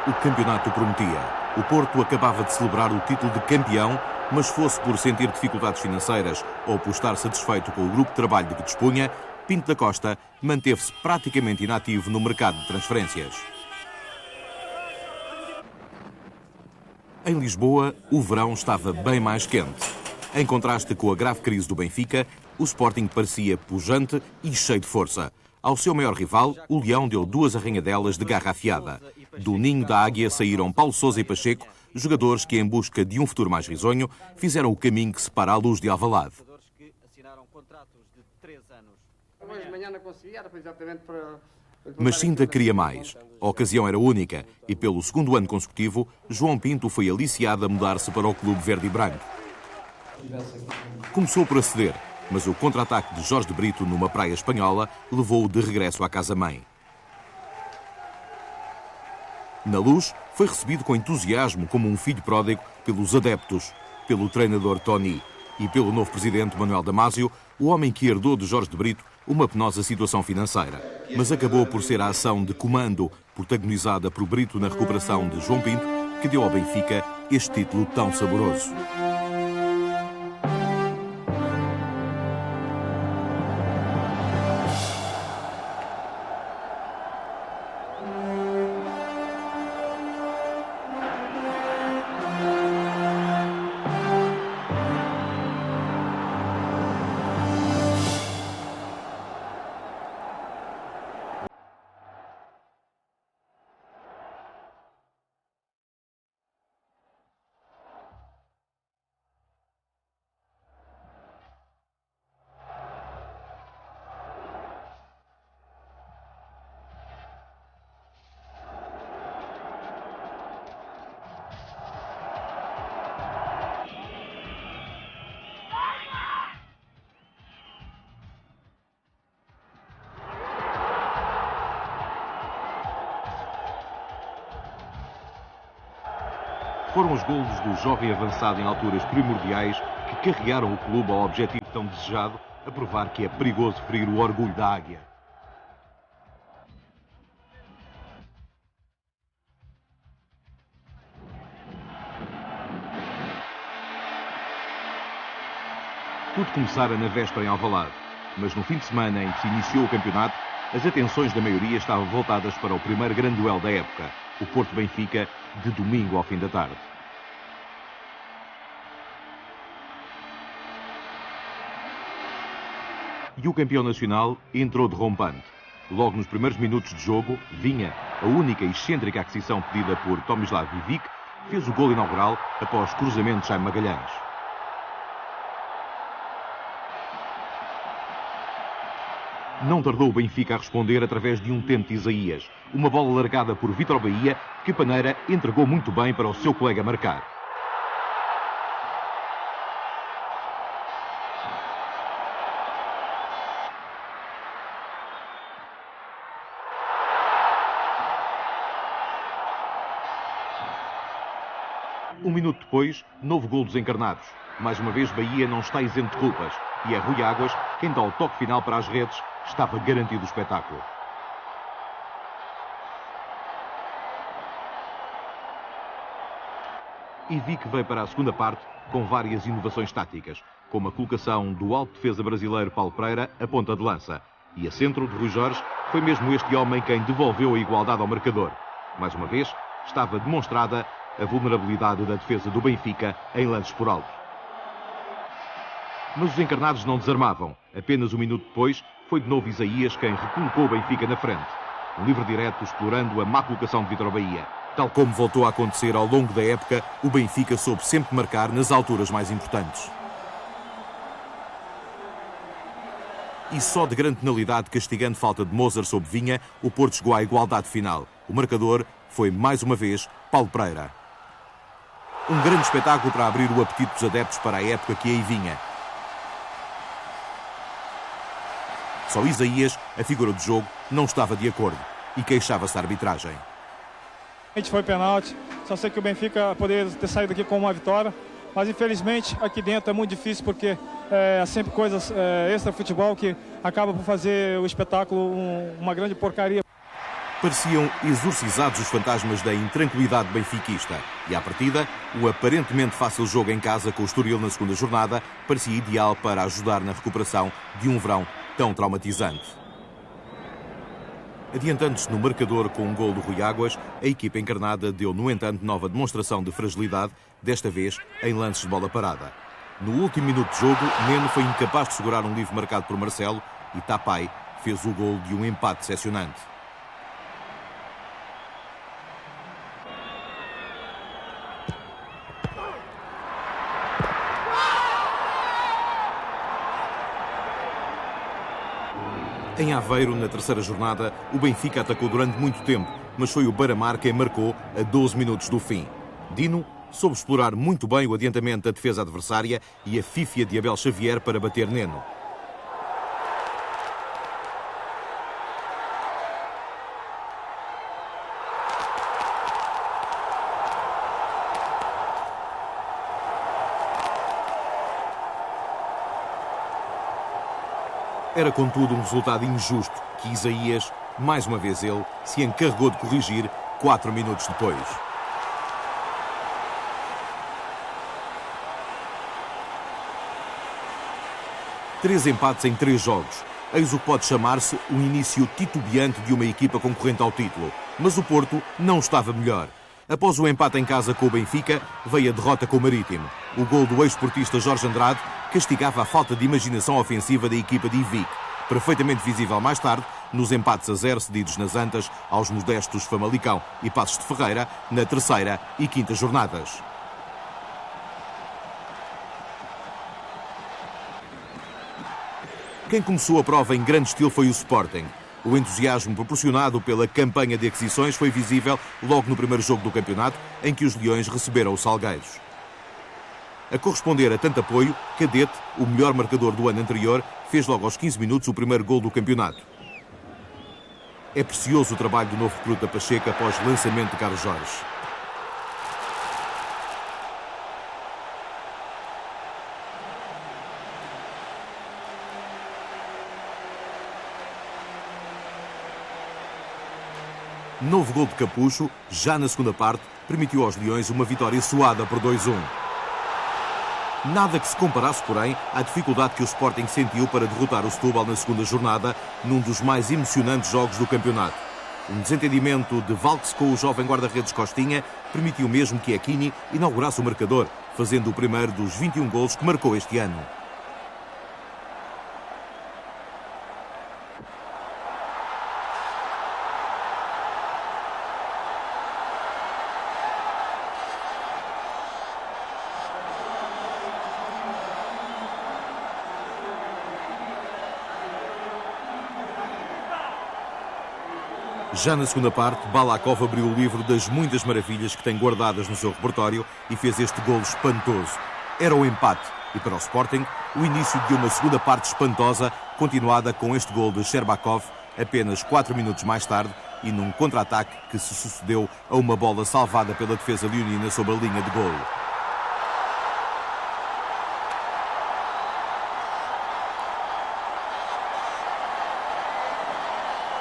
O campeonato prometia. O Porto acabava de celebrar o título de campeão, mas fosse por sentir dificuldades financeiras ou por estar satisfeito com o grupo de trabalho de que dispunha, Pinto da Costa manteve-se praticamente inativo no mercado de transferências. Em Lisboa, o verão estava bem mais quente. Em contraste com a grave crise do Benfica, o Sporting parecia pujante e cheio de força. Ao seu maior rival, o Leão deu 2 arranhadelas de garra afiada. Do ninho da águia saíram Paulo Sousa e Pacheco, jogadores que, em busca de um futuro mais risonho, fizeram o caminho que separa a Luz de Alvalade. Mas Sinta queria mais. A ocasião era única e, pelo segundo ano consecutivo, João Pinto foi aliciado a mudar-se para o Clube Verde e Branco. Começou por aceder, mas o contra-ataque de Jorge de Brito numa praia espanhola levou-o de regresso à casa-mãe. Na Luz, foi recebido com entusiasmo como um filho pródigo pelos adeptos, pelo treinador Tony e pelo novo presidente Manuel Damasio, o homem que herdou de Jorge de Brito uma penosa situação financeira. Mas acabou por ser a ação de comando, protagonizada por Brito na recuperação de João Pinto, que deu ao Benfica este título tão saboroso. Foram os golos do jovem avançado em alturas primordiais que carregaram o clube ao objetivo tão desejado, a provar que é perigoso ferir o orgulho da águia. Tudo começara na véspera em Alvalade, mas no fim de semana em que se iniciou o campeonato, as atenções da maioria estavam voltadas para o primeiro grande duelo da época, o Porto-Benfica, de domingo ao fim da tarde. E o campeão nacional entrou derrompante. Logo nos primeiros minutos de jogo, Vinha, a única e excêntrica aquisição pedida por Tomislav Ivic, fez o golo inaugural após cruzamento de Jaime Magalhães. Não tardou o Benfica a responder através de um tento de Isaías. Uma bola largada por Vítor Bahia, que Paneira entregou muito bem para o seu colega marcar. Um minuto depois, novo golo dos encarnados. Mais uma vez, Bahia não está isento de culpas. E é Rui Águas quem dá o toque final para as redes. Estava garantido o espetáculo. Ivic veio para a segunda parte com várias inovações táticas, como a colocação do alto defesa brasileiro Paulo Pereira a ponta de lança. E a centro de Rui Jorge foi mesmo este homem quem devolveu a igualdade ao marcador. Mais uma vez, estava demonstrada a vulnerabilidade da defesa do Benfica em lances por alto. Mas os encarnados não desarmavam. Apenas um minuto depois, foi de novo Isaías quem recolocou o Benfica na frente. Um livre direto explorando a má colocação de Vítor Bahia. Tal como voltou a acontecer ao longo da época, o Benfica soube sempre marcar nas alturas mais importantes. E só de grande penalidade, castigando falta de Mozart sobre Vinha, o Porto chegou à igualdade final. O marcador foi, mais uma vez, Paulo Pereira. Um grande espetáculo para abrir o apetite dos adeptos para a época que aí vinha. Só Isaías, a figura do jogo, não estava de acordo e queixava-se da arbitragem. Foi pênalti, só sei que o Benfica poderia ter saído aqui com uma vitória, mas infelizmente aqui dentro é muito difícil porque há sempre coisas extra-futebol que acabam por fazer o espetáculo uma grande porcaria. Pareciam exorcizados os fantasmas da intranquilidade benfiquista. E à partida, o aparentemente fácil jogo em casa com o Estoril na segunda jornada parecia ideal para ajudar na recuperação de um verão tão traumatizante. Adiantando-se no marcador com um gol do Rui Águas, a equipa encarnada deu, no entanto, nova demonstração de fragilidade, desta vez em lances de bola parada. No último minuto de jogo, Neno foi incapaz de segurar um livre marcado por Marcelo e Tapai fez o gol de um empate decepcionante. Em Aveiro, na terceira jornada, o Benfica atacou durante muito tempo, mas foi o Beira-Mar quem marcou a 12 minutos do fim. Dino soube explorar muito bem o adiantamento da defesa adversária e a fífia de Abel Xavier para bater Neno. Era, contudo, um resultado injusto que Isaías, mais uma vez ele, se encarregou de corrigir 4 minutos depois. Três empates em 3 jogos. Eis o que pode chamar-se o início titubeante de uma equipa concorrente ao título. Mas o Porto não estava melhor. Após o empate em casa com o Benfica, veio a derrota com o Marítimo. O gol do ex-portista Jorge Andrade castigava a falta de imaginação ofensiva da equipa de Ivic, perfeitamente visível mais tarde nos empates a 0 cedidos nas Antas aos modestos Famalicão e Passos de Ferreira na terceira e quinta jornadas. Quem começou a prova em grande estilo foi o Sporting. O entusiasmo proporcionado pela campanha de aquisições foi visível logo no primeiro jogo do campeonato, em que os Leões receberam os Salgueiros. A corresponder a tanto apoio, Cadete, o melhor marcador do ano anterior, fez logo aos 15 minutos o primeiro gol do campeonato. É precioso o trabalho do novo recruta Pacheco após o lançamento de Carlos Jorge. Novo gol de Capucho, já na segunda parte, permitiu aos Leões uma vitória suada por 2-1. Nada que se comparasse, porém, à dificuldade que o Sporting sentiu para derrotar o Setúbal na segunda jornada, num dos mais emocionantes jogos do campeonato. Um desentendimento de Valks com o jovem guarda-redes Costinha permitiu mesmo que Aquini inaugurasse o marcador, fazendo o primeiro dos 21 golos que marcou este ano. Já na segunda parte, Balakov abriu o livro das muitas maravilhas que tem guardadas no seu repertório e fez este golo espantoso. Era o empate e, para o Sporting, o início de uma segunda parte espantosa, continuada com este golo de Sherbakov apenas 4 minutos mais tarde e num contra-ataque que se sucedeu a uma bola salvada pela defesa leonina sobre a linha de golo.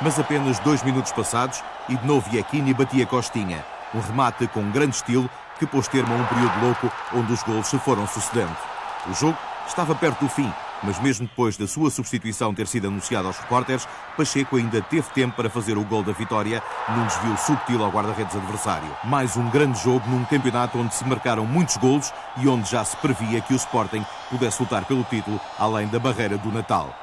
Mas apenas 2 minutos passados e de novo Iachini batia Costinha. Um remate com grande estilo que pôs termo a um período louco onde os golos se foram sucedendo. O jogo estava perto do fim, mas mesmo depois da sua substituição ter sido anunciada aos repórteres, Pacheco ainda teve tempo para fazer o gol da vitória num desvio subtil ao guarda-redes adversário. Mais um grande jogo num campeonato onde se marcaram muitos golos e onde já se previa que o Sporting pudesse lutar pelo título além da barreira do Natal.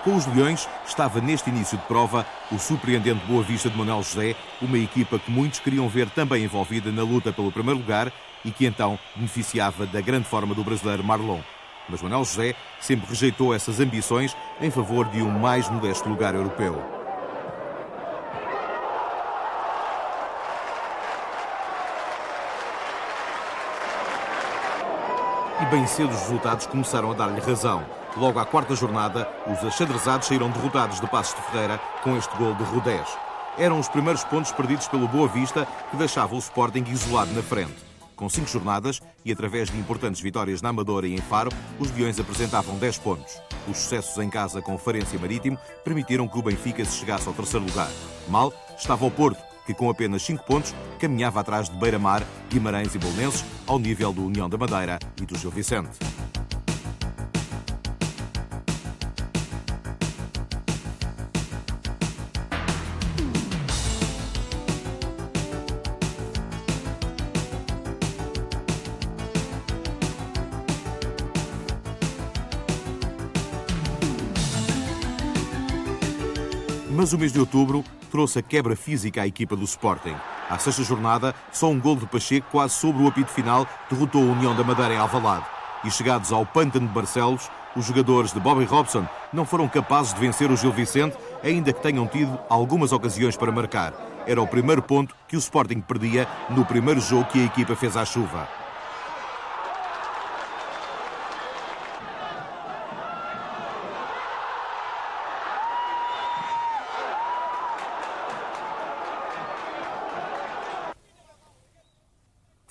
Com os Leões, estava neste início de prova o surpreendente Boa Vista de Manuel José, uma equipa que muitos queriam ver também envolvida na luta pelo primeiro lugar e que então beneficiava da grande forma do brasileiro Marlon. Mas Manuel José sempre rejeitou essas ambições em favor de um mais modesto lugar europeu. E bem cedo os resultados começaram a dar-lhe razão. Logo à quarta jornada, os achadrezados saíram derrotados de Passos de Ferreira com este gol de Rodés. Eram os primeiros pontos perdidos pelo Boa Vista, que deixava o Sporting isolado na frente. Com 5 jornadas e através de importantes vitórias na Amadora e em Faro, os Leões apresentavam 10 pontos. Os sucessos em casa com o Farense e Marítimo permitiram que o Benfica se chegasse ao terceiro lugar. Mal estava o Porto, que com apenas 5 pontos caminhava atrás de Beira-Mar, Guimarães e Belenenses, ao nível do União da Madeira e do Gil Vicente. Mas o mês de outubro trouxe a quebra física à equipa do Sporting. À sexta jornada, só um gol de Pacheco, quase sobre o apito final, derrotou a União da Madeira em Alvalade. E chegados ao pântano de Barcelos, os jogadores de Bobby Robson não foram capazes de vencer o Gil Vicente, ainda que tenham tido algumas ocasiões para marcar. Era o primeiro ponto que o Sporting perdia no primeiro jogo que a equipa fez à chuva.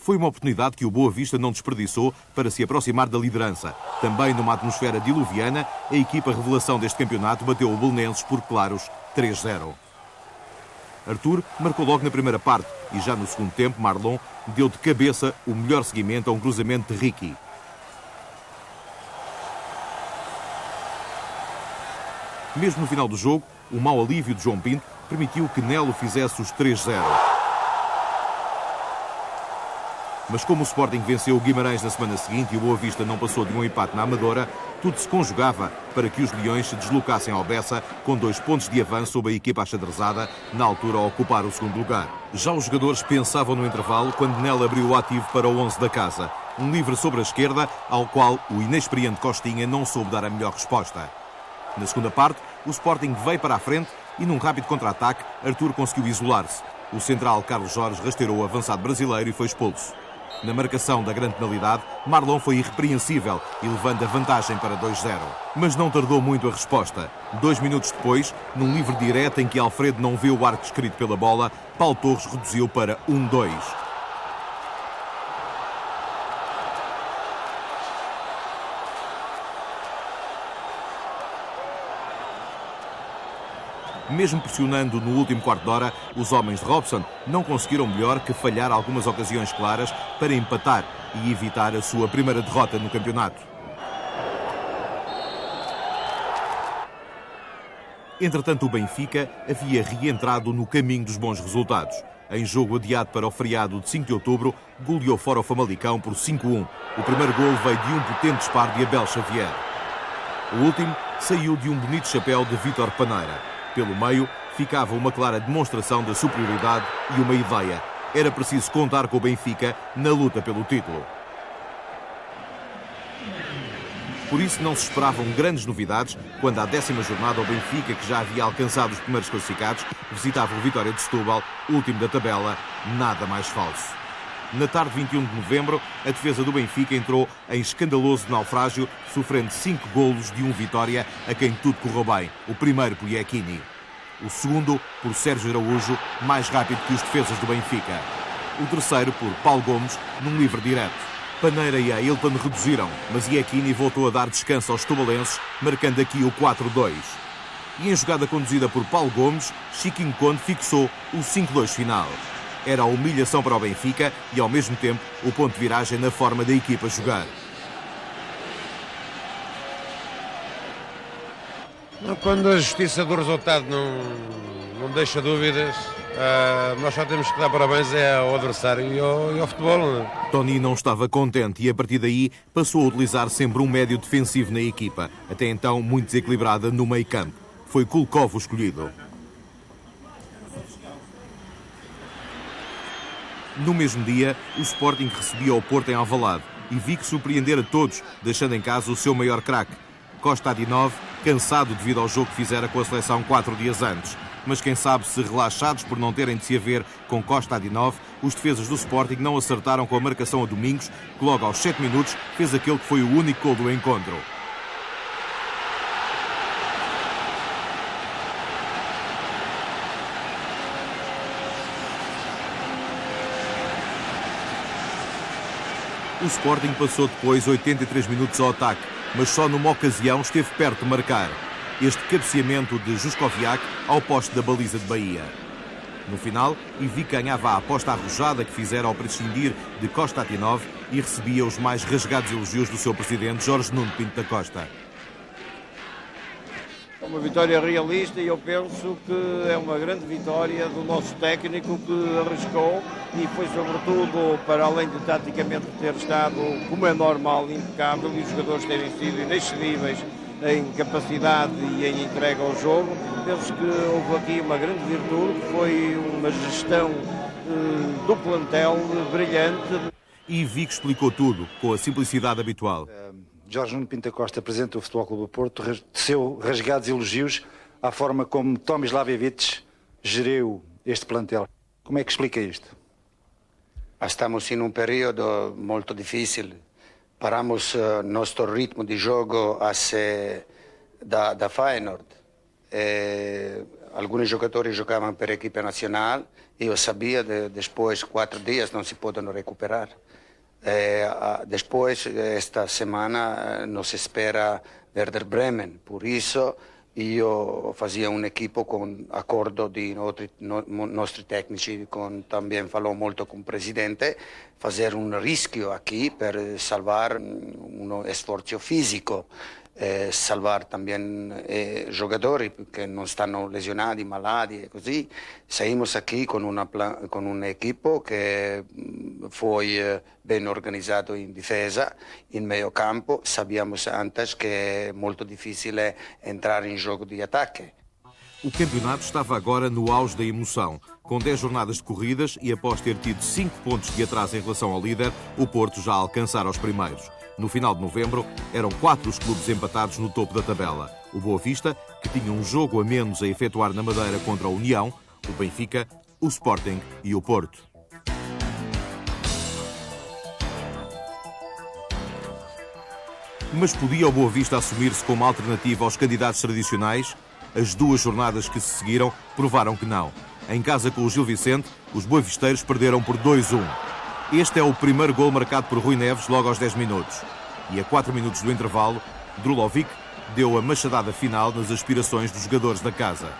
Foi uma oportunidade que o Boa Vista não desperdiçou para se aproximar da liderança. Também numa atmosfera diluviana, a equipa revelação deste campeonato bateu o Belenenses por claros 3-0. Arthur marcou logo na primeira parte e já no segundo tempo Marlon deu de cabeça o melhor seguimento a um cruzamento de Ricky. Mesmo no final do jogo, o mau alívio de João Pinto permitiu que Nelo fizesse os 3-0. Mas como o Sporting venceu o Guimarães na semana seguinte e o Boa Vista não passou de um empate na Amadora, tudo se conjugava para que os Leões se deslocassem ao Bessa com 2 pontos de avanço sobre a equipa achadrezada, na altura a ocupar o segundo lugar. Já os jogadores pensavam no intervalo quando Nel abriu o ativo para o 11 da casa. Um livre sobre a esquerda, ao qual o inexperiente Costinha não soube dar a melhor resposta. Na segunda parte, o Sporting veio para a frente e num rápido contra-ataque, Arthur conseguiu isolar-se. O central Carlos Jorge rasteirou o avançado brasileiro e foi expulso. Na marcação da grande penalidade, Marlon foi irrepreensível e levando a vantagem para 2-0. Mas não tardou muito a resposta. 2 minutos depois, num livre direto em que Alfredo não vê o arco descrito pela bola, Paulo Torres reduziu para 1-2. Mesmo pressionando no último quarto de hora, os homens de Robson não conseguiram melhor que falhar algumas ocasiões claras para empatar e evitar a sua primeira derrota no campeonato. Entretanto, o Benfica havia reentrado no caminho dos bons resultados. Em jogo adiado para o feriado de 5 de outubro, goleou fora o Famalicão por 5-1. O primeiro golo veio de um potente disparo de Abel Xavier. O último saiu de um bonito chapéu de Vítor Paneira. Pelo meio, ficava uma clara demonstração da superioridade e uma ideia. Era preciso contar com o Benfica na luta pelo título. Por isso não se esperavam grandes novidades quando à 10ª jornada o Benfica, que já havia alcançado os primeiros classificados, visitava o Vitória de Setúbal, último da tabela, nada mais falso. Na tarde de 21 de novembro, a defesa do Benfica entrou em escandaloso naufrágio, sofrendo 5 golos de um Vitória a quem tudo correu bem. O primeiro por Iachini. O segundo por Sérgio Araújo, mais rápido que os defesas do Benfica. O terceiro por Paulo Gomes, num livre direto. Paneira e Ailton reduziram, mas Iachini voltou a dar descanso aos tubalenses, marcando aqui o 4-2. E em jogada conduzida por Paulo Gomes, Chiquinho Conde fixou o 5-2 final. Era a humilhação para o Benfica e, ao mesmo tempo, o ponto de viragem na forma da equipa jogar. Quando a justiça do resultado não deixa dúvidas, nós só temos que dar parabéns ao adversário e ao futebol. Não é? Tony não estava contente e, a partir daí, passou a utilizar sempre um médio defensivo na equipa, até então muito desequilibrada no meio-campo. Foi Kulkov o escolhido. No mesmo dia, o Sporting recebia o Porto em Alvalade e Vic surpreender a todos, deixando em casa o seu maior craque. Costa Adinov, cansado devido ao jogo que fizera com a seleção 4 dias antes. Mas quem sabe se relaxados por não terem de se haver com Costa Adinov, os defesas do Sporting não acertaram com a marcação a Domingos, que logo aos 7 minutos fez aquele que foi o único gol do encontro. O Sporting passou depois 83 minutos ao ataque, mas só numa ocasião esteve perto de marcar. Este cabeceamento de Juskoviak ao poste da baliza de Bahia. No final, Ivica ganhava a aposta arrojada que fizera ao prescindir de Konstantinov e recebia os mais rasgados elogios do seu presidente, Jorge Nuno Pinto da Costa. Uma vitória realista e eu penso que é uma grande vitória do nosso técnico que arriscou e foi sobretudo, para além de taticamente ter estado, como é normal, impecável e os jogadores terem sido inexcedíveis em capacidade e em entrega ao jogo. Penso que houve aqui uma grande virtude, que foi uma gestão do plantel brilhante. E Ivica explicou tudo, com a simplicidade habitual. Jorge Nuno Pinto da Costa, presidente do Futebol Clube do Porto, teceu rasgados elogios à forma como Tomislav Ivic geriu este plantel. Como é que explica isto? Estamos em um período muito difícil. Paramos nosso ritmo de jogo da Feyenoord. Alguns jogadores jogavam para a equipe nacional e eu sabia que depois de 4 dias não se podem recuperar. Depois, esta semana, nos espera Werder Bremen. Por isso, eu fazia um equipo com acordo de nossos técnicos, também falou muito com o presidente, fazer um risco aqui para salvar um esforço físico, salvar também jogadores que não estão lesionados, malados e così. Saímos aqui com um equipo que foi bem organizado em defesa, em meio campo. Sabíamos antes que é muito difícil entrar em jogo de ataque. O campeonato estava agora no auge da emoção. Com 10 jornadas de corridas e após ter tido 5 pontos de atraso em relação ao líder, o Porto já alcançara os primeiros. No final de novembro, eram 4 os clubes empatados no topo da tabela. O Boa Vista, que tinha um jogo a menos a efetuar na Madeira contra a União, o Benfica, o Sporting e o Porto. Mas podia o Boa Vista assumir-se como alternativa aos candidatos tradicionais? As 2 jornadas que se seguiram provaram que não. Em casa com o Gil Vicente, os boavisteiros perderam por 2-1. Este é o primeiro gol marcado por Rui Neves logo aos 10 minutos. E a 4 minutos do intervalo, Drulovic deu a machadada final nas aspirações dos jogadores da casa.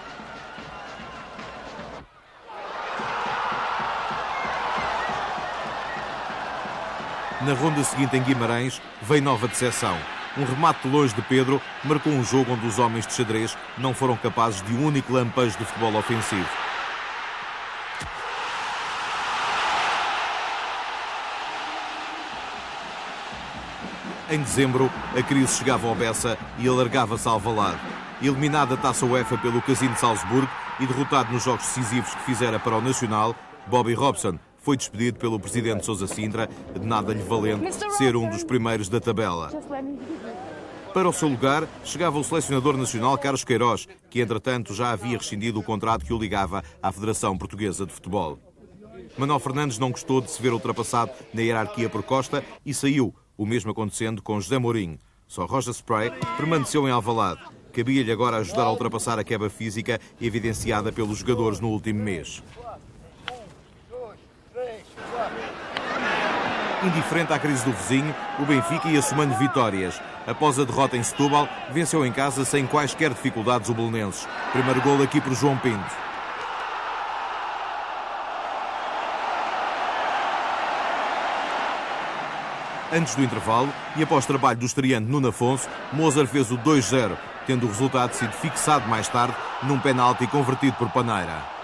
Na ronda seguinte em Guimarães, veio nova decepção. Um remate de longe de Pedro marcou um jogo onde os homens de xadrez não foram capazes de um único lampejo de futebol ofensivo. Em dezembro, a crise chegava ao Bessa e alargava-se a Alvalade. Eliminado da Taça UEFA pelo Casino de Salzburgo e derrotado nos jogos decisivos que fizera para o Nacional, Bobby Robson foi despedido pelo presidente Sousa Sintra, de nada lhe valente ser um dos primeiros da tabela. Para o seu lugar, chegava o selecionador nacional Carlos Queiroz, que entretanto já havia rescindido o contrato que o ligava à Federação Portuguesa de Futebol. Manuel Fernandes não gostou de se ver ultrapassado na hierarquia por Costa e saiu, o mesmo acontecendo com José Mourinho. Só Roger Spray permaneceu em Alvalade. Cabia-lhe agora ajudar a ultrapassar a quebra física evidenciada pelos jogadores no último mês. Indiferente à crise do vizinho, o Benfica ia somando vitórias. Após a derrota em Setúbal, venceu em casa sem quaisquer dificuldades o Belenenses. Primeiro golo aqui por João Pinto. Antes do intervalo, e após trabalho do estreante Nuno Afonso, Mozart fez o 2-0, tendo o resultado sido fixado mais tarde num penalti convertido por Paneira.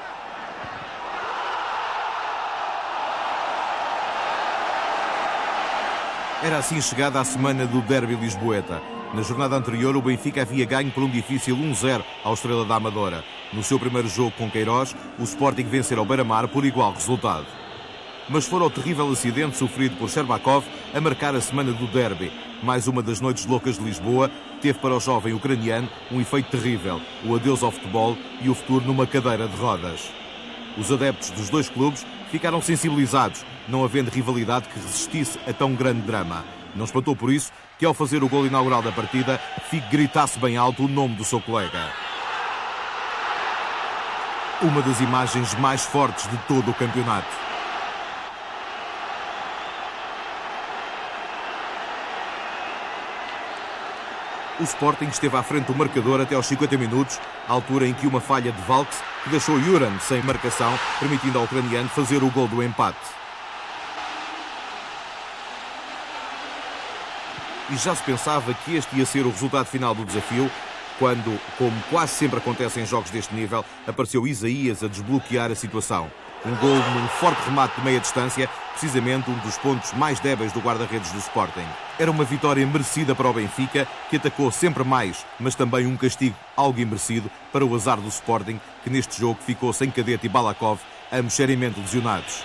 Era assim chegada a semana do derby lisboeta. Na jornada anterior, o Benfica havia ganho por um difícil 1-0 ao Estrela da Amadora. No seu primeiro jogo com Queiroz, o Sporting vencera ao Beira-Mar por igual resultado. Mas fora o terrível acidente sofrido por Sherbakov a marcar a semana do derby. Mais uma das noites loucas de Lisboa teve para o jovem ucraniano um efeito terrível, o adeus ao futebol e o futuro numa cadeira de rodas. Os adeptos dos 2 clubes ficaram sensibilizados, não havendo rivalidade que resistisse a tão grande drama. Não espantou por isso que, ao fazer o golo inaugural da partida, Figo gritasse bem alto o nome do seu colega. Uma das imagens mais fortes de todo o campeonato. O Sporting esteve à frente do marcador até aos 50 minutos, altura em que uma falha de Valks que deixou Juran sem marcação, permitindo ao ucraniano fazer o gol do empate. E já se pensava que este ia ser o resultado final do desafio, quando, como quase sempre acontece em jogos deste nível, apareceu Isaías a desbloquear a situação. Um gol num forte remate de meia distância, precisamente um dos pontos mais débeis do guarda-redes do Sporting. Era uma vitória merecida para o Benfica, que atacou sempre mais, mas também um castigo algo imerecido para o azar do Sporting, que neste jogo ficou sem Cadete e Balakov, ambos seriamente lesionados.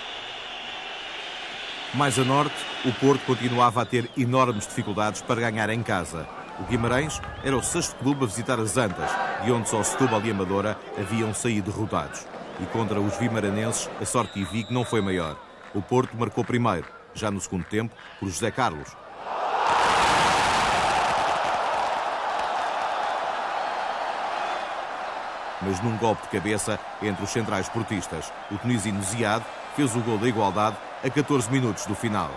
Mais a norte, o Porto continuava a ter enormes dificuldades para ganhar em casa. O Guimarães era o 6º clube a visitar as Antas, de onde só Setúbal e Amadora haviam saído derrotados. E contra os vimaranenses, a sorte de Vigo não foi maior. O Porto marcou primeiro, já no segundo tempo, por José Carlos. Mas num golpe de cabeça entre os centrais portistas, o tunisino Ziad fez o gol da igualdade a 14 minutos do final.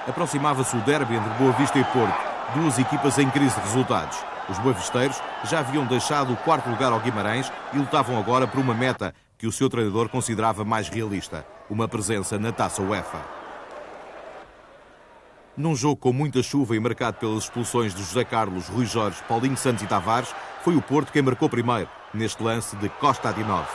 Aproximava-se o derby entre Boa Vista e Porto, duas equipas em crise de resultados. Os boavisteiros já haviam deixado o 4º lugar ao Guimarães e lutavam agora por uma meta que o seu treinador considerava mais realista, uma presença na Taça UEFA. Num jogo com muita chuva e marcado pelas expulsões de José Carlos, Rui Jorge, Paulinho Santos e Tavares, foi o Porto quem marcou primeiro, neste lance de Kostadinov.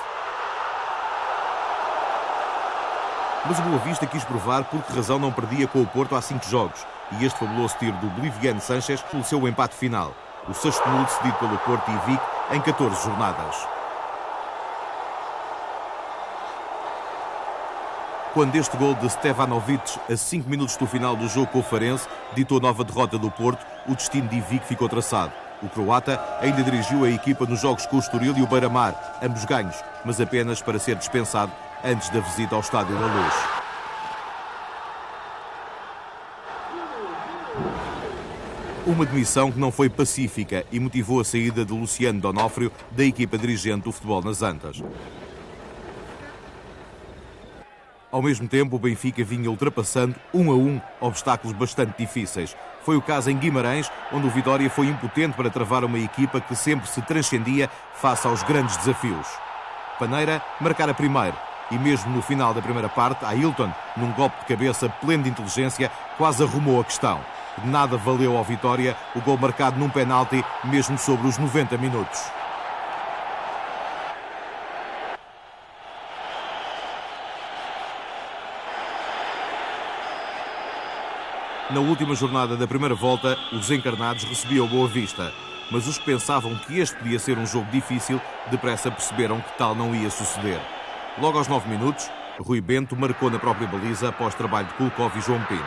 Mas o Boa Vista quis provar por que razão não perdia com o Porto há 5 jogos, e este fabuloso tiro do boliviano Sánchez estabeleceu o empate final, o 6º nulo decidido pelo Porto e Vic em 14 jornadas. Quando este gol de Stevanovic, a 5 minutos do final do jogo com o Farense, ditou a nova derrota do Porto, o destino de Vic ficou traçado. O croata ainda dirigiu a equipa nos jogos com o Estoril e o Beira-Mar, ambos ganhos, mas apenas para ser dispensado antes da visita ao Estádio da Luz. Uma demissão que não foi pacífica e motivou a saída de Luciano Donofrio da equipa dirigente do futebol nas Antas. Ao mesmo tempo, o Benfica vinha ultrapassando 1-1 obstáculos bastante difíceis. Foi o caso em Guimarães, onde o Vitória foi impotente para travar uma equipa que sempre se transcendia face aos grandes desafios. Paneira marcara primeiro e mesmo no final da primeira parte, Ailton, num golpe de cabeça pleno de inteligência, quase arrumou a questão. De nada valeu ao Vitória o gol marcado num penalti, mesmo sobre os 90 minutos. Na última jornada da primeira volta, os encarnados recebiam Boa Vista, mas os que pensavam que este podia ser um jogo difícil, depressa perceberam que tal não ia suceder. Logo aos 9 minutos, Rui Bento marcou na própria baliza após trabalho de Kulkov e João Pinto.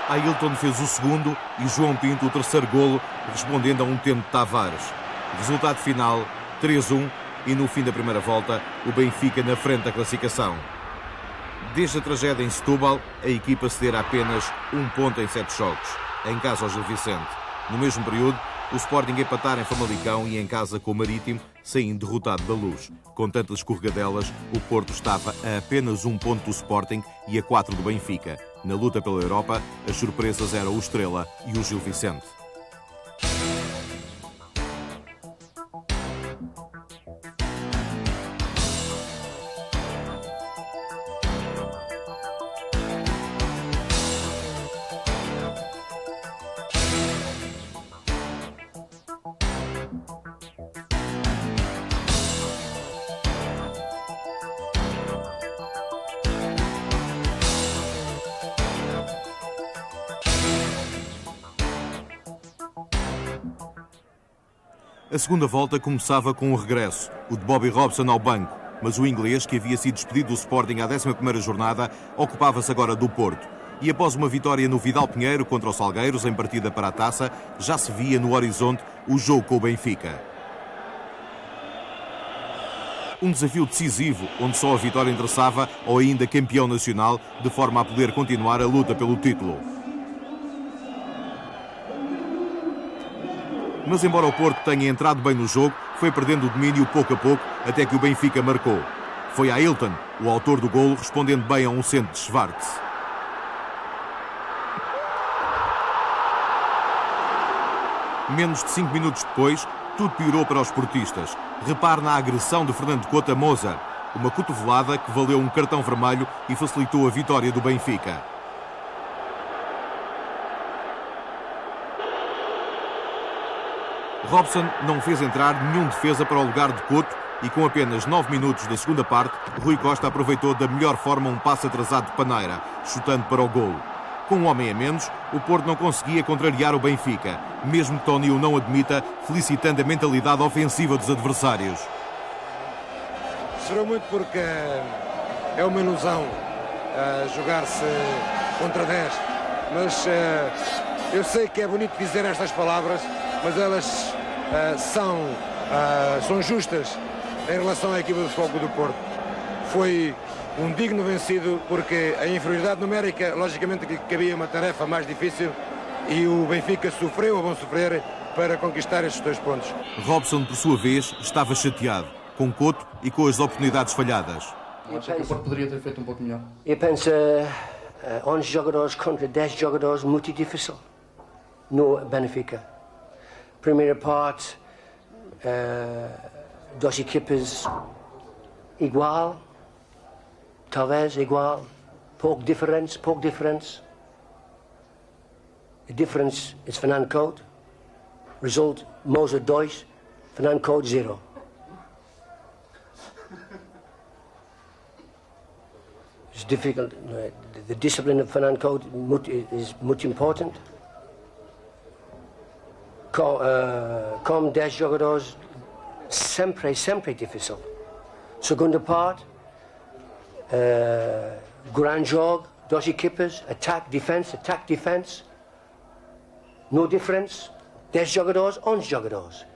Ailton fez o segundo e João Pinto o terceiro golo, respondendo a um tento de Tavares. Resultado final, 3-1, e no fim da primeira volta, o Benfica na frente da classificação. Desde a tragédia em Setúbal, a equipa cedera apenas 1 ponto em 7 jogos, em casa ao Gil Vicente. No mesmo período, o Sporting empatar em Famalicão e em casa com o Marítimo, saindo derrotado da Luz. Com tantas escorregadelas, o Porto estava a apenas 1 ponto do Sporting e a 4 do Benfica. Na luta pela Europa, as surpresas eram o Estrela e o Gil Vicente. A segunda volta começava com um regresso, o de Bobby Robson ao banco, mas o inglês, que havia sido despedido do Sporting à 11ª jornada, ocupava-se agora do Porto. E após uma vitória no Vidal Pinheiro contra os Salgueiros, em partida para a Taça, já se via no horizonte o jogo com o Benfica. Um desafio decisivo, onde só a vitória interessava, ou ainda campeão nacional, de forma a poder continuar a luta pelo título. Mas embora o Porto tenha entrado bem no jogo, foi perdendo o domínio pouco a pouco, até que o Benfica marcou. Foi Ailton, o autor do golo, respondendo bem a um centro de Schwartz. Menos de 5 minutos depois, tudo piorou para os portistas. Repare na agressão de Fernando Couto a Mozart, uma cotovelada que valeu um cartão vermelho e facilitou a vitória do Benfica. Robson não fez entrar nenhum defesa para o lugar de Couto e com apenas 9 minutos da segunda parte, Rui Costa aproveitou da melhor forma um passe atrasado de Paneira, chutando para o golo. Com um homem a menos, o Porto não conseguia contrariar o Benfica, mesmo que Tony o não admita, felicitando a mentalidade ofensiva dos adversários. Será muito porque é uma ilusão jogar-se contra 10, mas eu sei que é bonito dizer estas palavras, mas elas são justas em relação à equipa do Futebol Clube do Porto. Foi um digno vencido porque a inferioridade numérica, logicamente que cabia uma tarefa mais difícil e o Benfica sofreu ou vão sofrer para conquistar estes 2 pontos. Robson, por sua vez, estava chateado com Couto e com as oportunidades falhadas. Acho que o Porto poderia ter feito um pouco melhor. Eu penso 11 jogadores contra 10 jogadores, muito difícil no Benfica. Primeira parte, 2 equipas igual, talvez igual, pouco diferente. A diferença é Fernando Couto. Result, Mozart 2, Fernando Couto 0. It's difficult. The discipline of Fernando Couto is muito importante. Com 10 jogadores, sempre difícil. Segunda parte, grande jogo, 2 equipas, attack, defense. No difference, 10 jogadores, 11 jogadores.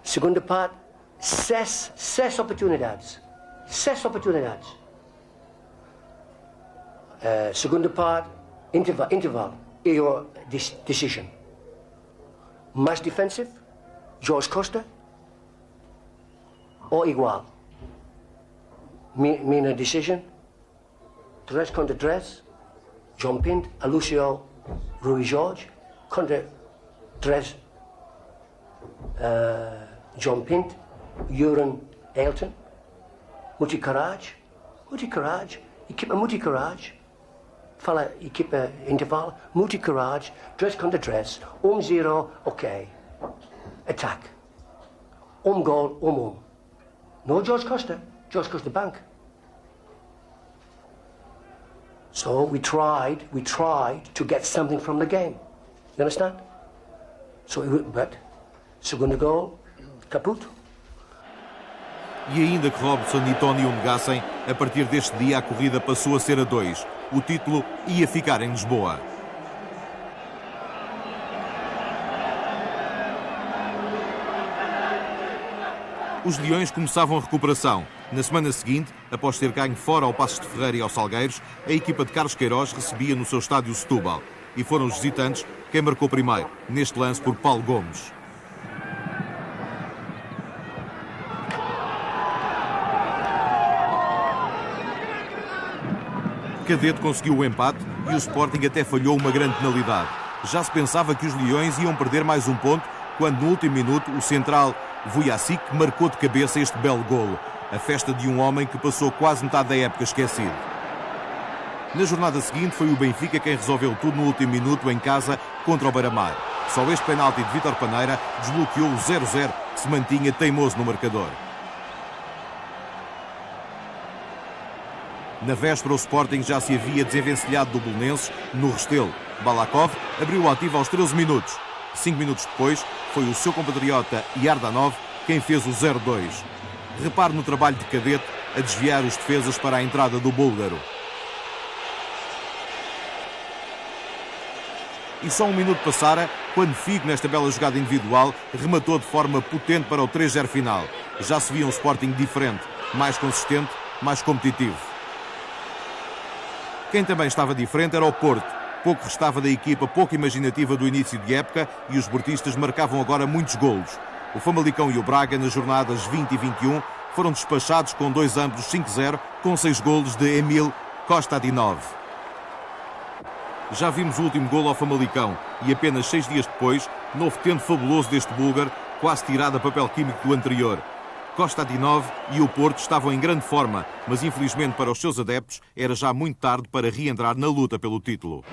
Segunda parte, 6 oportunidades. 6 oportunidades. Segunda parte, intervalo. Your decision. Mais defensive, Jorge Costa, ou igual. Minha decision, 3 contra 3, João Pinto, Alúcio, Rui Jorge, contra 3, João Pinto, Yuran Ailton, Muti Karaj, equipa Muti Karaj, fala equipa intervalo, Muti Karaj, 3 contra 3, 0, ok, attack, goal, No Jorge Costa bank. So we tried to get something from the game. You understand? But segundo gol, Caputo. E ainda que Robson e Tony o negassem, a partir deste dia a corrida passou a ser a 2. O título ia ficar em Lisboa. Os Leões começavam a recuperação. Na semana seguinte, após ter ganho fora ao Passos de Ferreira e aos Salgueiros, a equipa de Carlos Queiroz recebia no seu estádio Setúbal. E foram os visitantes quem marcou primeiro, neste lance por Paulo Gomes. Cadete conseguiu o empate e o Sporting até falhou uma grande penalidade. Já se pensava que os Leões iam perder mais um ponto, quando no último minuto o central Vujacic marcou de cabeça este belo golo. A festa de um homem que passou quase metade da época esquecido. Na jornada seguinte foi o Benfica quem resolveu tudo no último minuto em casa contra o Beira-Mar. Só este penalti de Vítor Paneira desbloqueou o 0-0 que se mantinha teimoso no marcador. Na véspera, o Sporting já se havia desenvencilhado do Belenenses no Restelo. Balakov abriu o ativo aos 13 minutos. 5 minutos depois, foi o seu compatriota Yardanov quem fez o 0-2. Repare no trabalho de Cadete a desviar os defesas para a entrada do búlgaro. E só um minuto passara quando Figo, nesta bela jogada individual, rematou de forma potente para o 3-0 final. já se via um Sporting diferente, mais consistente, mais competitivo. Quem também estava diferente era o Porto. Pouco restava da equipa pouco imaginativa do início de época e os portistas marcavam agora muitos golos. O Famalicão e o Braga, nas jornadas 20 e 21, foram despachados com 2 ambos 5-0, com 6 golos de Emil Kostadinov. Já vimos o último golo ao Famalicão e apenas 6 dias depois, novo tento fabuloso deste búlgaro, quase tirado a papel químico do anterior. Kostadinov e o Porto estavam em grande forma, mas infelizmente para os seus adeptos era já muito tarde para reentrar na luta pelo título.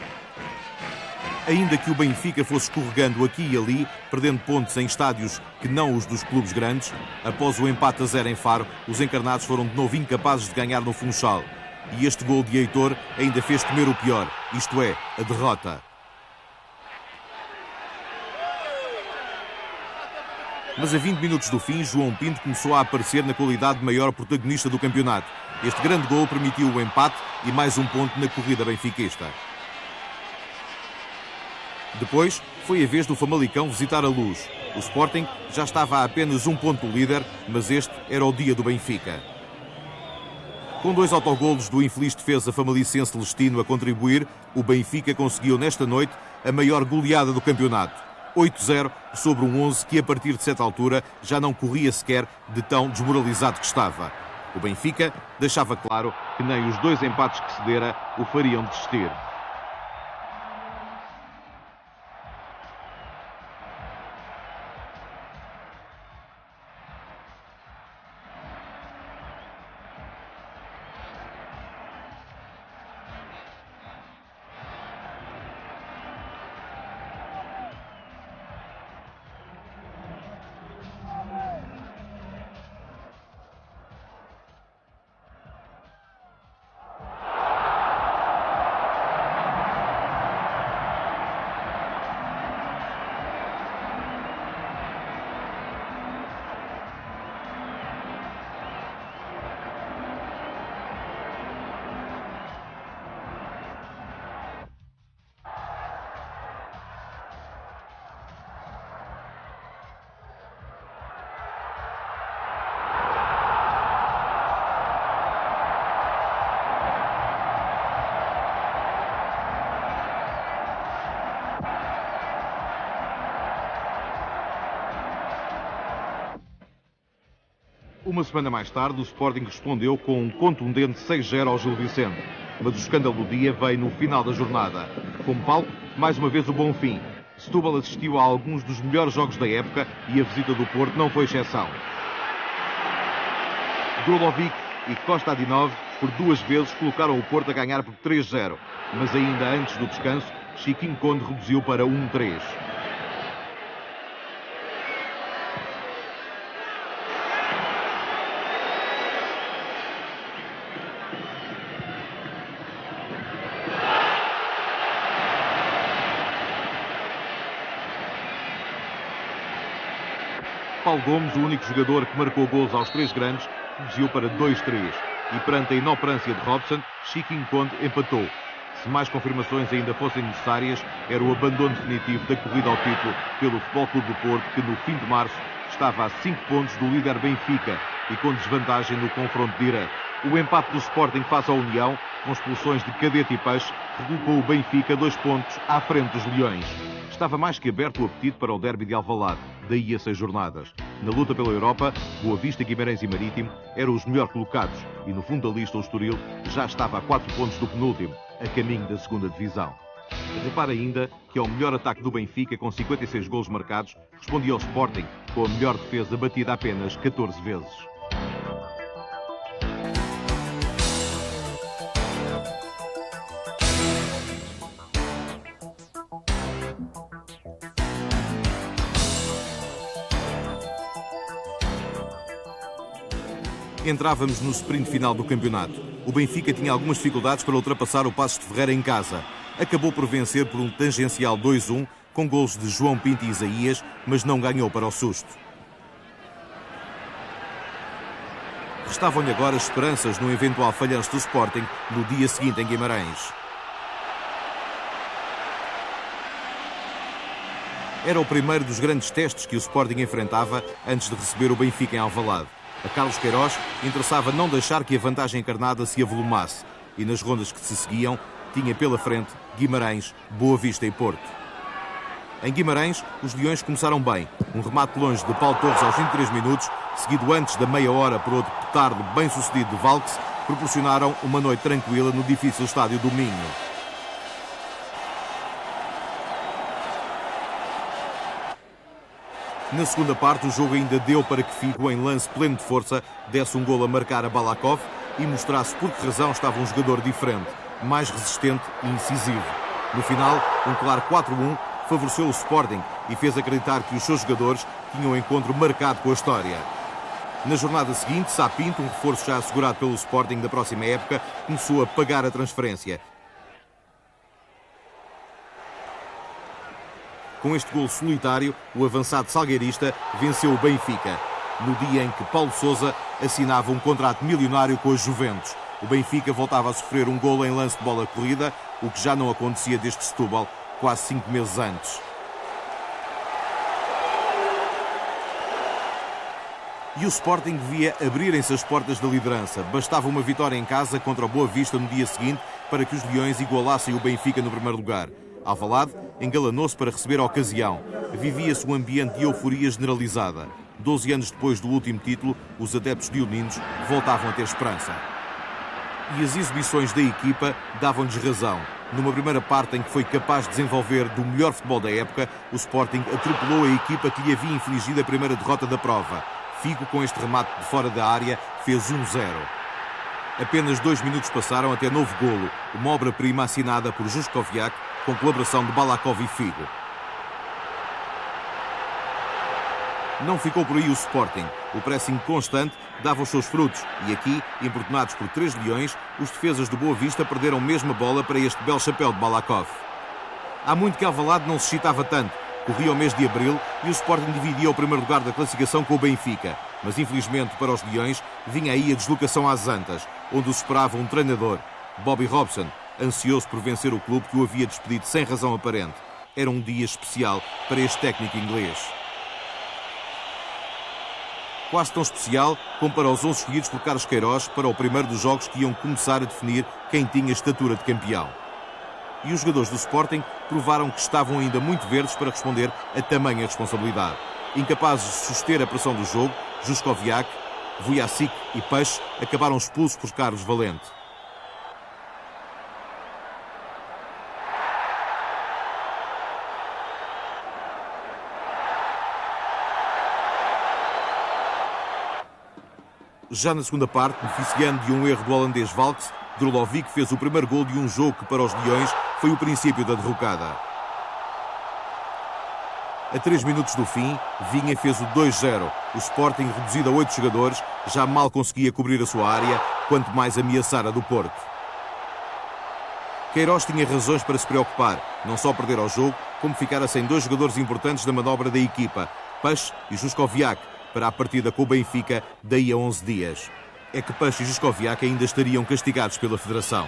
Ainda que o Benfica fosse escorregando aqui e ali, perdendo pontos em estádios que não os dos clubes grandes, após o empate a 0 em Faro, os encarnados foram de novo incapazes de ganhar no Funchal. E este gol de Heitor ainda fez temer o pior, isto é, a derrota. Mas a 20 minutos do fim, João Pinto começou a aparecer na qualidade de maior protagonista do campeonato. Este grande gol permitiu o empate e mais um ponto na corrida benfiquista. Depois, foi a vez do Famalicão visitar a Luz. O Sporting já estava a apenas um ponto do líder, mas este era o dia do Benfica. Com 2 autogolos do infeliz defesa famalicense Celestino a contribuir, o Benfica conseguiu nesta noite a maior goleada do campeonato. 8-0 sobre um 11 que, a partir de certa altura, já não corria sequer de tão desmoralizado que estava. O Benfica deixava claro que nem os 2 empates que cedera o fariam desistir. Uma semana mais tarde, o Sporting respondeu com um contundente 6-0 ao Gil Vicente. Mas o escândalo do dia veio no final da jornada. Como palco, mais uma vez o Bonfim. Setúbal assistiu a alguns dos melhores jogos da época e a visita do Porto não foi exceção. Drulovic e Kostadinov, por 2 vezes, colocaram o Porto a ganhar por 3-0. Mas ainda antes do descanso, Chiquinho Conde reduziu para 1-3. Paulo Gomes, o único jogador que marcou gols aos 3 grandes, reduziu para 2-3. E perante a inoperância de Robson, Chiquinho Conde empatou. Se mais confirmações ainda fossem necessárias, era o abandono definitivo da corrida ao título pelo Futebol Clube do Porto, que no fim de março estava a 5 pontos do líder Benfica e com desvantagem no confronto direto. O empate do Sporting face à União, com expulsões de Cadete e Peixe, recolocou o Benfica 2 pontos à frente dos Leões. Estava mais que aberto o apetite para o derby de Alvalade, daí a 6 jornadas. Na luta pela Europa, Boa Vista, Guimarães e Marítimo eram os melhor colocados e no fundo da lista o Estoril já estava a 4 pontos do penúltimo, a caminho da 2ª divisão. Repara ainda que ao melhor ataque do Benfica, com 56 golos marcados, respondia ao Sporting, com a melhor defesa batida apenas 14 vezes. Entrávamos no sprint final do campeonato. O Benfica tinha algumas dificuldades para ultrapassar o Passos de Ferreira em casa. Acabou por vencer por um tangencial 2-1, com golos de João Pinto e Isaías, mas não ganhou para o susto. Restavam-lhe agora esperanças no eventual falhanço do Sporting no dia seguinte em Guimarães. Era o primeiro dos grandes testes que o Sporting enfrentava antes de receber o Benfica em Alvalade. A Carlos Queiroz interessava não deixar que a vantagem encarnada se avolumasse e nas rondas que se seguiam tinha pela frente Guimarães, Boa Vista e Porto. Em Guimarães, os Leões começaram bem. Um remate longe de Paulo Torres aos 23 minutos, seguido antes da meia hora por outro petardo bem-sucedido de Valks, proporcionaram uma noite tranquila no difícil estádio do Minho. Na segunda parte, o jogo ainda deu para que Figo, em lance pleno de força, desse um golo a marcar a Balakov e mostrasse por que razão estava um jogador diferente, mais resistente e incisivo. No final, um claro 4-1 favoreceu o Sporting e fez acreditar que os seus jogadores tinham um encontro marcado com a história. Na jornada seguinte, Sá Pinto, um reforço já assegurado pelo Sporting da próxima época, começou a pagar a transferência. Com este golo solitário, o avançado salgueirista venceu o Benfica, no dia em que Paulo Sousa assinava um contrato milionário com a Juventus. O Benfica voltava a sofrer um golo em lance de bola corrida, o que já não acontecia desde Setúbal, quase 5 meses antes. E o Sporting devia abrirem-se as portas da liderança. Bastava uma vitória em casa contra o Boa Vista no dia seguinte para que os Leões igualassem o Benfica no primeiro lugar. Alvalade engalanou-se para receber a ocasião. Vivia-se um ambiente de euforia generalizada. 12 anos depois do último título, os adeptos leoninos voltavam a ter esperança. E as exibições da equipa davam-lhes razão. Numa primeira parte em que foi capaz de desenvolver do melhor futebol da época, o Sporting atropelou a equipa que lhe havia infligido a primeira derrota da prova. Figo, com este remate de fora da área, fez 1-0. Apenas 2 minutos passaram até novo golo, uma obra-prima assinada por Juskoviak, com colaboração de Balakov e Figo. Não ficou por aí o Sporting. O pressing constante dava os seus frutos e aqui, importunados por 3 leões, os defesas do Boa Vista perderam mesmo a bola para este belo chapéu de Balakov. Há muito que Alvalade não se excitava tanto. Corria o mês de abril e o Sporting dividia o primeiro lugar da classificação com o Benfica. Mas infelizmente para os leões vinha aí a deslocação às Antas, onde os esperava um treinador, Bobby Robson, ansioso por vencer o clube que o havia despedido sem razão aparente. Era um dia especial para este técnico inglês. Quase tão especial como para os 11 escolhidos por Carlos Queiroz para o primeiro dos jogos que iam começar a definir quem tinha estatura de campeão. E os jogadores do Sporting provaram que estavam ainda muito verdes para responder a tamanha responsabilidade. Incapazes de suster a pressão do jogo, Juskoviak, Vujacic e Peixe acabaram expulsos por Carlos Valente. Já na segunda parte, beneficiando de um erro do holandês Valks, Drulovic fez o primeiro gol de um jogo que para os Leões foi o princípio da derrocada. A 3 minutos do fim, Vinha fez o 2-0. O Sporting, reduzido a 8 jogadores, já mal conseguia cobrir a sua área, quanto mais ameaçar a do Porto. Queiroz tinha razões para se preocupar, não só perder ao jogo, como ficar sem 2 jogadores importantes da manobra da equipa, Peixe e Juskoviak, para a partida com o Benfica daí a 11 dias. É que Peixe e Juskoviak ainda estariam castigados pela Federação.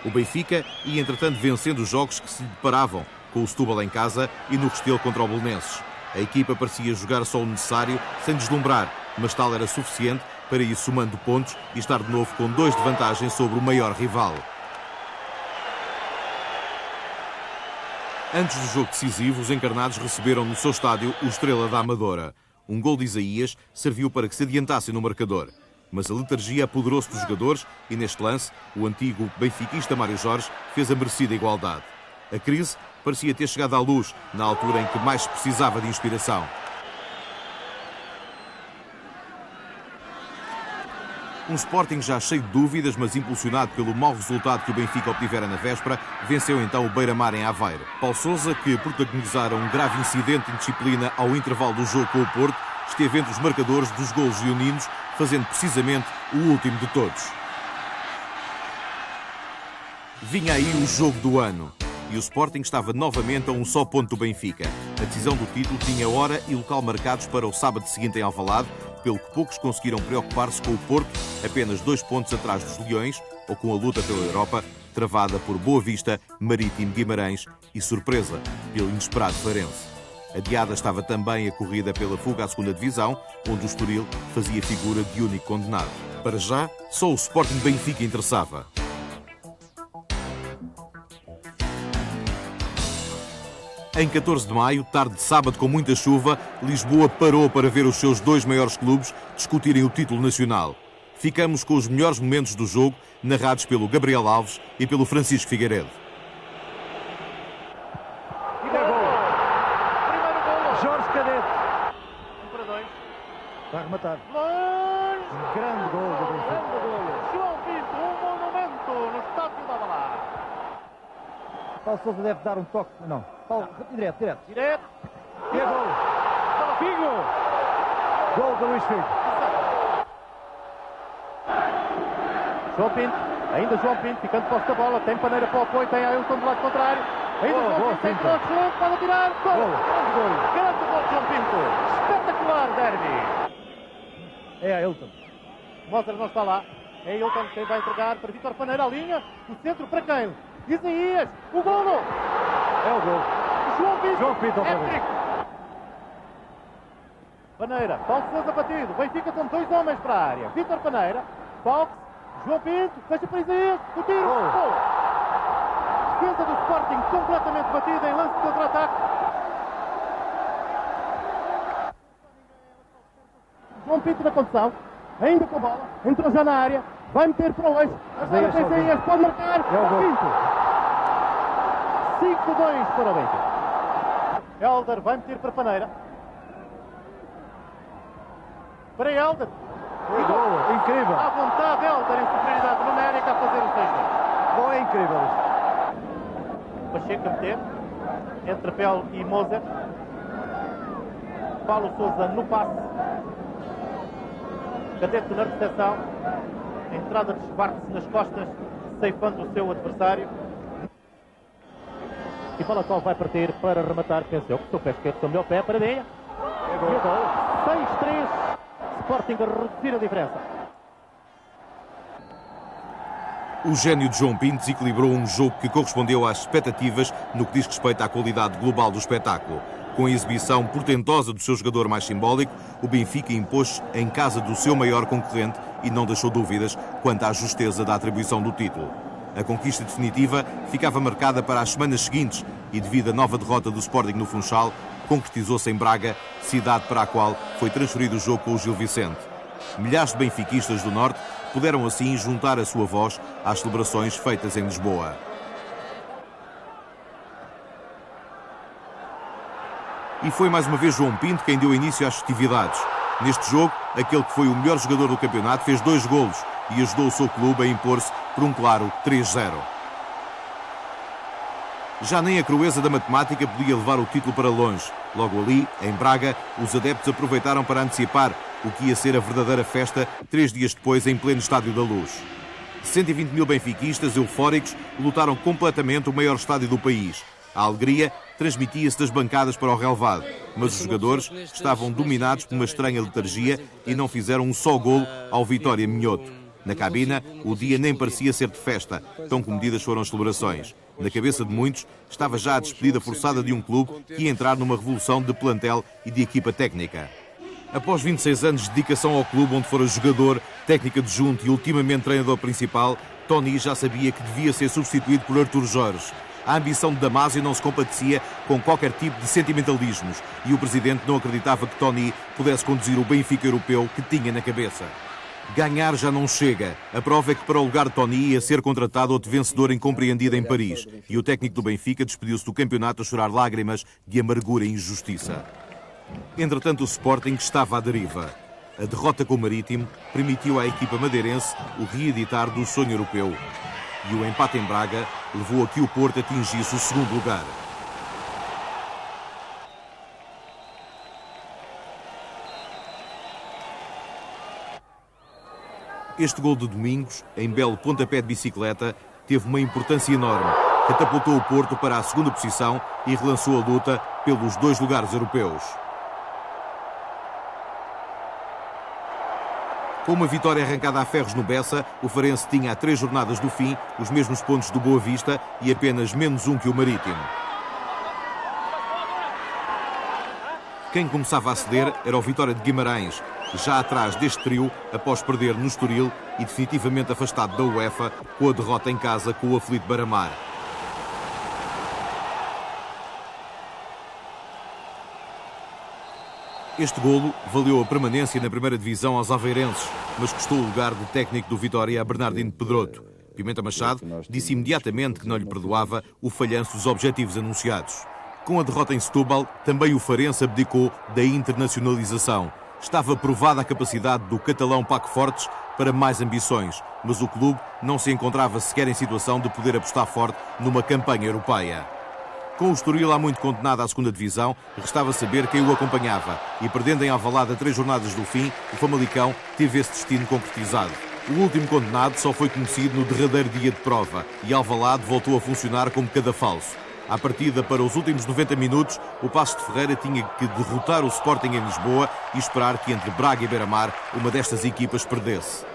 O Benfica ia, entretanto, vencendo os jogos que se deparavam, com o Setúbal em casa e no Restelo contra o Belenenses. A equipa parecia jogar só o necessário, sem deslumbrar, mas tal era suficiente para ir somando pontos e estar de novo com 2 de vantagem sobre o maior rival. Antes do jogo decisivo, os encarnados receberam no seu estádio o Estrela da Amadora. Um gol de Isaías serviu para que se adiantassem no marcador. Mas a letargia apoderou-se dos jogadores e, neste lance, o antigo benfiquista Mário Jorge fez a merecida igualdade. A crise parecia ter chegado à luz na altura em que mais se precisava de inspiração. Um Sporting já cheio de dúvidas, mas impulsionado pelo mau resultado que o Benfica obtivera na véspera, venceu então o Beira-Mar em Aveiro. Paulo Sousa, que protagonizara um grave incidente de indisciplina ao intervalo do jogo com o Porto, esteve entre os marcadores dos golos leoninos, fazendo precisamente o último de todos. Vinha aí o jogo do ano. E o Sporting estava novamente a um só ponto do Benfica. A decisão do título tinha hora e local marcados para o sábado seguinte em Alvalade, pelo que poucos conseguiram preocupar-se com o Porto, apenas 2 pontos atrás dos Leões, ou com a luta pela Europa, travada por Boa Vista, Marítimo, Guimarães e, surpresa, pelo inesperado Farense. Adiada estava também a corrida pela fuga à segunda divisão, onde o Estoril fazia figura de único condenado. Para já, só o Sporting Benfica interessava. Em 14 de maio, tarde de sábado com muita chuva, Lisboa parou para ver os seus dois maiores clubes discutirem o título nacional. Ficamos com os melhores momentos do jogo, narrados pelo Gabriel Alves e pelo Francisco Figueiredo. Jorge Cadete. 1-2. Vai rematar. Um grande gol do Benfica. João Pinto, monumento no estádio da Balada. Paulo Sousa deve dar um toque. Não. Paulo, direto. Direto. E é gol. Figo. Gol do Luís Figo. João Pinto. Ainda João Pinto, ficando posse da bola. Tem Paneira para o apoio. Tem Ailton do lado contrário. Ainda João Pinto. Tem Cross, pode atirar. Gol. Grande gol de João Pinto. Espetacular derby. É Ailton. Mozart não está lá. É Ailton quem vai entregar para Vítor Paneira a linha. O centro para quem? Isaías. O golo. É o gol. João Pinto outra vez. Paneira, Paulo Sousa batido. Benfica com dois homens para a área. Vítor Paneira, Paulo, João Pinto, fecha para Isaías. O tiro. Gol. Defesa do Sporting completamente batida em lance de contra-ataque. João Pinto na condução. Ainda com a bola. Entrou já na área. Vai meter para o eixo. Agora para Isaías. Pode marcar. É o gol. Pinto. 5-2 para o Benfica. Helder vai meter para Paneira. Para Helder. Foi gol. Incrível. À vontade, Helder em superioridade numérica a fazer o 6-2. Gol é incrível. Pacheco a meter. Entre Pel e Moser. Paulo Sousa no passe. Cadete na recepção. Entrada de Schwartz nas costas, ceifando o seu adversário. E Palató vai partir para rematar. Pensou que o seu pé esquerdo, o melhor pé para a meia. E o gol. 6-3. Sporting a reduzir a diferença. O gênio de João Pinto desequilibrou um jogo que correspondeu às expectativas no que diz respeito à qualidade global do espetáculo. Com a exibição portentosa do seu jogador mais simbólico, o Benfica impôs em casa do seu maior concorrente e não deixou dúvidas quanto à justeza da atribuição do título. A conquista definitiva ficava marcada para as semanas seguintes e, devido à nova derrota do Sporting no Funchal, concretizou-se em Braga, cidade para a qual foi transferido o jogo com o Gil Vicente. Milhares de benfiquistas do Norte puderam assim juntar a sua voz às celebrações feitas em Lisboa. E foi mais uma vez João Pinto quem deu início às festividades. Neste jogo, aquele que foi o melhor jogador do campeonato fez 2 golos e ajudou o seu clube a impor-se por um claro 3-0. Já nem a crueza da matemática podia levar o título para longe. Logo ali, em Braga, os adeptos aproveitaram para antecipar o que ia ser a verdadeira festa 3 dias depois em pleno Estádio da Luz. 120 mil benfiquistas eufóricos lotaram completamente o maior estádio do país. A alegria transmitia-se das bancadas para o relvado, mas os jogadores estavam dominados por uma estranha letargia e não fizeram um só golo ao Vitória Minhoto. Na cabina, o dia nem parecia ser de festa, tão comedidas foram as celebrações. Na cabeça de muitos, estava já a despedida forçada de um clube que ia entrar numa revolução de plantel e de equipa técnica. Após 26 anos de dedicação ao clube onde fora jogador, técnico adjunto e ultimamente treinador principal, Tony já sabia que devia ser substituído por Artur Jorge. A ambição de Damásio não se compadecia com qualquer tipo de sentimentalismos e o presidente não acreditava que Tony pudesse conduzir o Benfica europeu que tinha na cabeça. Ganhar já não chega. A prova é que para o lugar de Tony ia ser contratado outro vencedor incompreendido em Paris e o técnico do Benfica despediu-se do campeonato a chorar lágrimas de amargura e injustiça. Entretanto, o Sporting estava à deriva. A derrota com o Marítimo permitiu à equipa madeirense o reeditar do sonho europeu. E o empate em Braga levou a que o Porto atingisse o segundo lugar. Este gol de Domingos, em belo pontapé de bicicleta, teve uma importância enorme. Catapultou o Porto para a segunda posição e relançou a luta pelos 2 lugares europeus. Com uma vitória arrancada a ferros no Bessa, o Farense tinha a 3 jornadas do fim os mesmos pontos do Boa Vista e apenas menos um que o Marítimo. Quem começava a ceder era o Vitória de Guimarães, já atrás deste trio após perder no Estoril e definitivamente afastado da UEFA com a derrota em casa com o aflito Beira-Mar. Este golo valeu a permanência na primeira divisão aos aveirenses, mas custou o lugar de técnico do Vitória a Bernardino Pedroto. Pimenta Machado disse imediatamente que não lhe perdoava o falhanço dos objetivos anunciados. Com a derrota em Setúbal, também o Farense abdicou da internacionalização. Estava provada a capacidade do catalão Paco Fortes para mais ambições, mas o clube não se encontrava sequer em situação de poder apostar forte numa campanha europeia. Com o Estoril há muito condenado à segunda divisão, restava saber quem o acompanhava e, perdendo em Alvalade a 3 jornadas do fim, o Famalicão teve esse destino concretizado. O último condenado só foi conhecido no derradeiro dia de prova e Alvalade voltou a funcionar como cadafalso. À partida para os últimos 90 minutos, o Paços de Ferreira tinha que derrotar o Sporting em Lisboa e esperar que entre Braga e Beira-Mar uma destas equipas perdesse.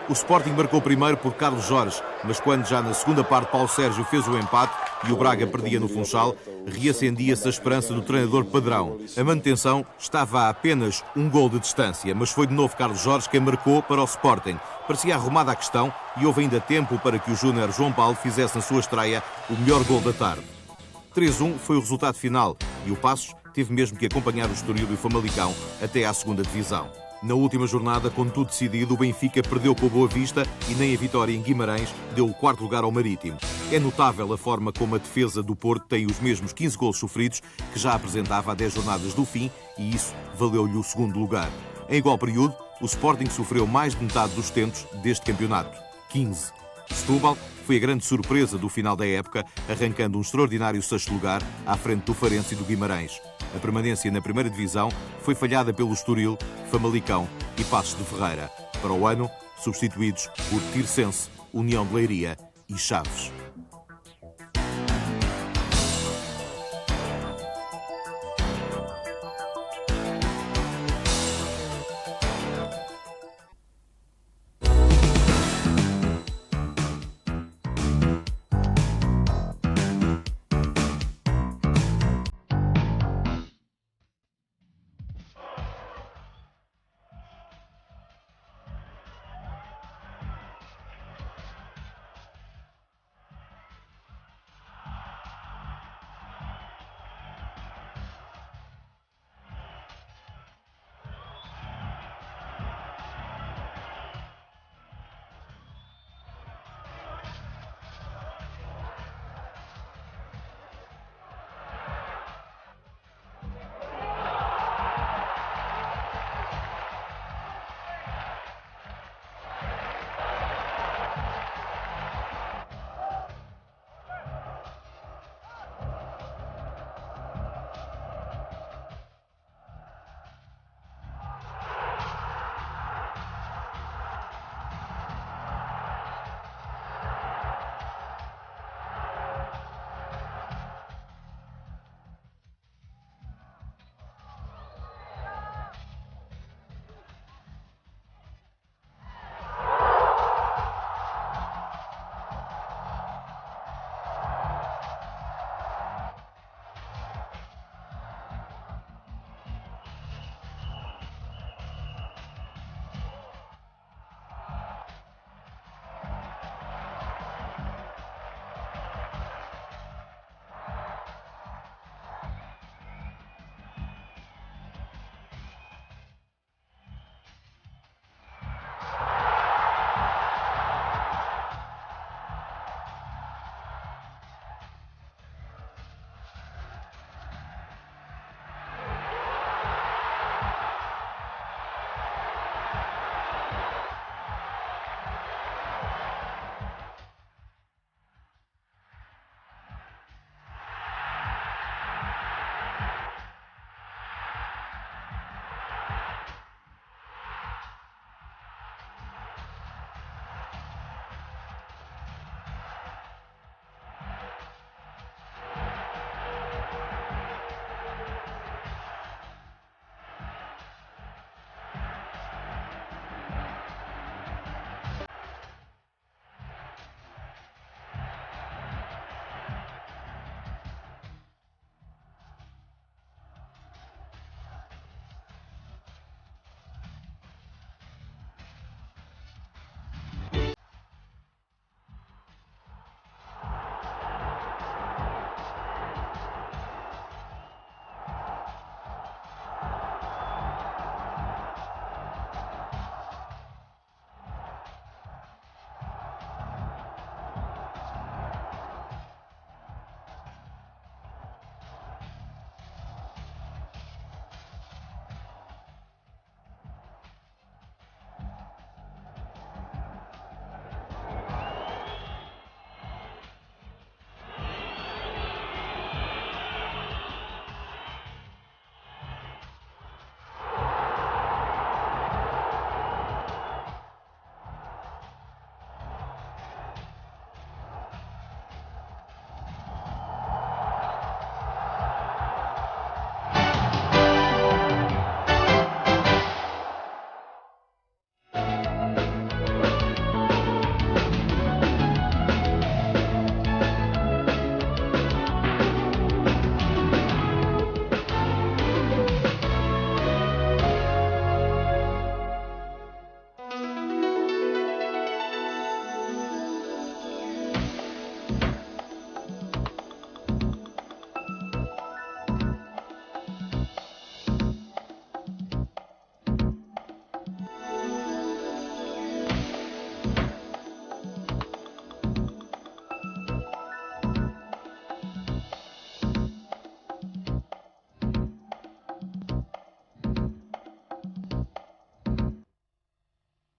O Sporting marcou primeiro por Carlos Jorge, mas quando já na segunda parte Paulo Sérgio fez o empate e o Braga perdia no Funchal, reacendia-se a esperança do treinador Padrão. A manutenção estava a apenas um gol de distância, mas foi de novo Carlos Jorge quem marcou para o Sporting. Parecia arrumada a questão e houve ainda tempo para que o júnior João Paulo fizesse na sua estreia o melhor gol da tarde. 3-1 foi o resultado final e o Paços teve mesmo que acompanhar o Estoril e o Famalicão até à segunda divisão. Na última jornada, com tudo decidido, o Benfica perdeu com o Boa Vista e nem a vitória em Guimarães deu o quarto lugar ao Marítimo. É notável a forma como a defesa do Porto tem os mesmos 15 golos sofridos que já apresentava há 10 jornadas do fim e isso valeu-lhe o segundo lugar. Em igual período, o Sporting sofreu mais de metade dos tentos deste campeonato, 15. Setúbal foi a grande surpresa do final da época, arrancando um extraordinário sexto lugar à frente do Farense e do Guimarães. A permanência na primeira divisão foi falhada pelo Estoril, Famalicão e Paços de Ferreira. Para o ano, substituídos por Tirsense, União de Leiria e Chaves.